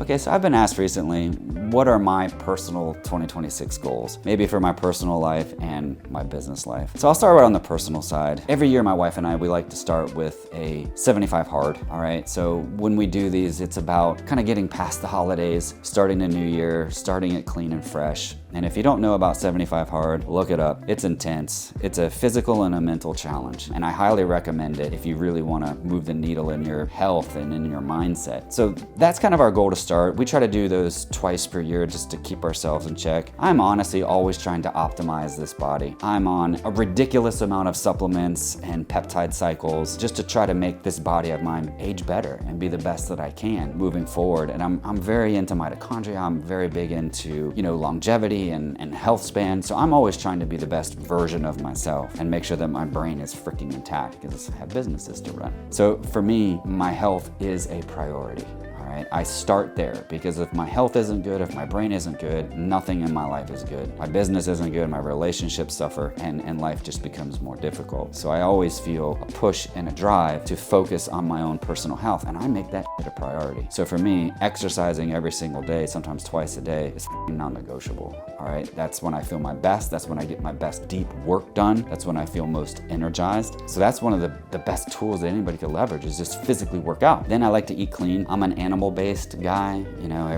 Okay, so I've been asked recently, what are my personal 2026 goals? Maybe for my personal life and my business life. So I'll start right on the personal side. Every year, my wife and I, we like to start with a 75 hard, all right? So when we do these, it's about kind of getting past the holidays, starting a new year, starting it clean and fresh. And if you don't know about 75 hard, look it up. It's intense. It's a physical and a mental challenge. And I highly recommend it if you really want to move the needle in your health and in your mindset. So that's kind of our goal to start. We try to do those twice per year just to keep ourselves in check. I'm honestly always trying to optimize this body. I'm on a ridiculous amount of supplements and peptide cycles just to try to make this body of mine age better and be the best that I can moving forward. And I'm very into mitochondria. I'm very big into, longevity and health span. So I'm always trying to be the best version of myself and make sure that my brain is freaking intact because I have businesses to run. So for me, my health is a priority. Right? I start there because if my health isn't good, if my brain isn't good, nothing in my life is good. My business isn't good, my relationships suffer, and life just becomes more difficult. So I always feel a push and a drive to focus on my own personal health, and I make that a priority. So for me, exercising every single day, sometimes twice a day, is non-negotiable. All right, that's when I feel my best. That's when I get my best deep work done. That's when I feel most energized. So that's one of the best tools that anybody could leverage is just physically work out. Then I like to eat clean. I'm an animal-based guy.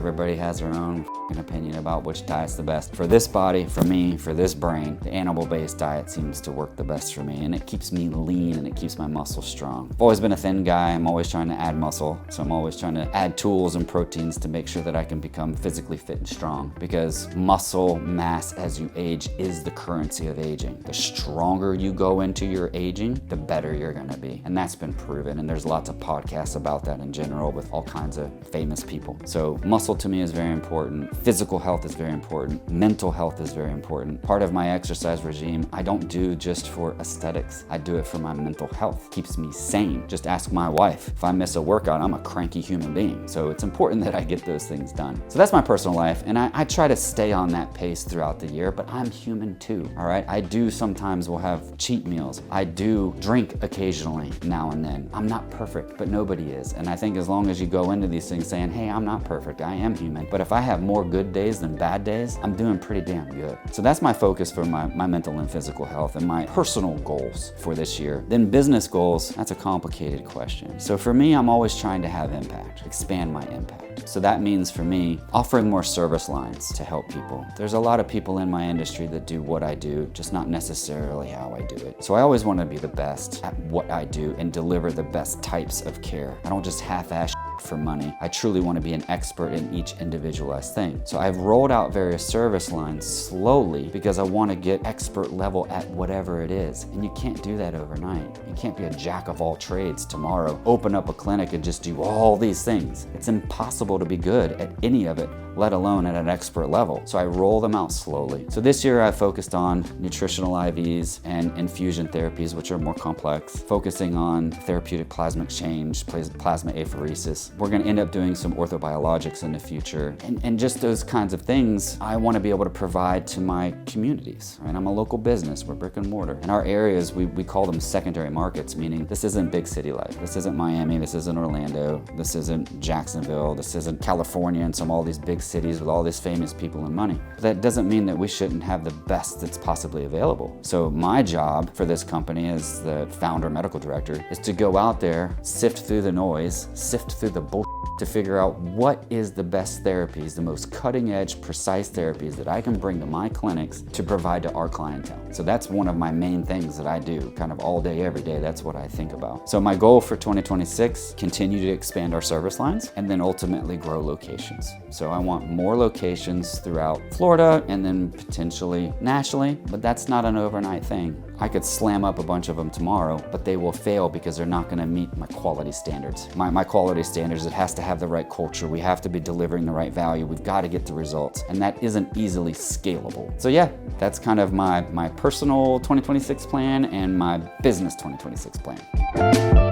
Everybody has their own opinion about which diet's the best. For this body, for me, for this brain, the animal-based diet seems to work the best for me, and it keeps me lean and it keeps my muscles strong. I've always been a thin guy. I'm always trying to add muscle, so I'm always trying to add tools and proteins to make sure that I can become physically fit and strong, because muscle mass as you age is the currency of aging. The stronger you go into your aging, the better you're gonna be, and that's been proven, and there's lots of podcasts about that in general with all kinds of famous people. So muscle to me is very important. Physical health is very important. Mental health is very important. Part of my exercise regime, I don't do just for aesthetics. I do it for my mental health. Keeps me sane. Just ask my wife. If I miss a workout, I'm a cranky human being. So it's important that I get those things done. So that's my personal life, and I try to stay on that pace throughout the year, but I'm human too, all right? I do sometimes will have cheat meals. I do drink occasionally now and then. I'm not perfect, but nobody is. And I think as long as you go into these things saying, hey, I'm not perfect, I am human, but if I have more good days than bad days, I'm doing pretty damn good. So that's my focus for my mental and physical health and my personal goals for this year. Then business goals, that's a complicated question. So for me, I'm always trying to have impact, expand my impact. So that means for me, offering more service lines to help people. There's a lot of people in my industry that do what I do, just not necessarily how I do it. So I always want to be the best at what I do and deliver the best types of care. I don't just half-ass for money. I truly want to be an expert in each individualized thing. So I've rolled out various service lines slowly because I want to get expert level at whatever it is. And you can't do that overnight. You can't be a jack of all trades tomorrow, open up a clinic and just do all these things. It's impossible to be good at any of it, let alone at an expert level. So I roll them out slowly. So this year I focused on nutritional IVs and infusion therapies, which are more complex, focusing on therapeutic plasma exchange, plasma apheresis. We're gonna end up doing some orthobiologics in the future. And just those kinds of things I wanna be able to provide to my communities, right? I'm a local business, we're brick and mortar. In our areas, we call them secondary markets, meaning this isn't big city life. This isn't Miami, this isn't Orlando, this isn't Jacksonville, this isn't California and all these big cities with all these famous people and money. That doesn't mean that we shouldn't have the best that's possibly available. So my job for this company as the founder medical director is to go out there, sift through the noise, sift through the bullshit to figure out what is the best therapies, the most cutting edge, precise therapies that I can bring to my clinics to provide to our clientele. So that's one of my main things that I do kind of all day, every day. That's what I think about. So my goal for 2026, continue to expand our service lines and then ultimately grow locations. So I want more locations throughout Florida and then potentially nationally, but that's not an overnight thing. I could slam up a bunch of them tomorrow, but they will fail because they're not gonna meet my quality standards. My quality standards, it has to have the right culture. We have to be delivering the right value. We've got to get the results, and that isn't easily scalable. So yeah, that's kind of my personal 2026 plan and my business 2026 plan.